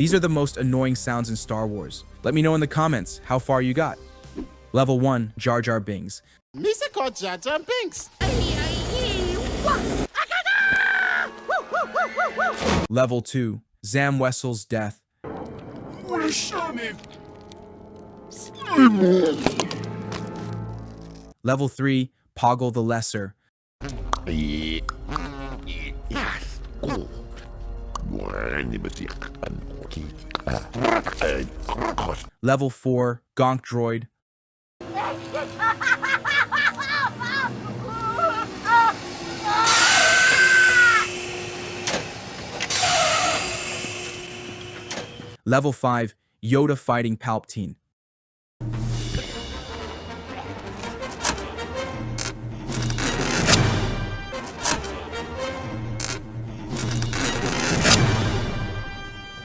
These are the most annoying sounds in Star Wars. Let me know in the comments how far you got. Level 1, Jar Jar Binks. Misa called Jar Jar Binks. Level 2, Zam Wessel's death. Level 3, Poggle the Lesser. Level 4, Gonk Droid. Level 5, Yoda fighting Palpatine.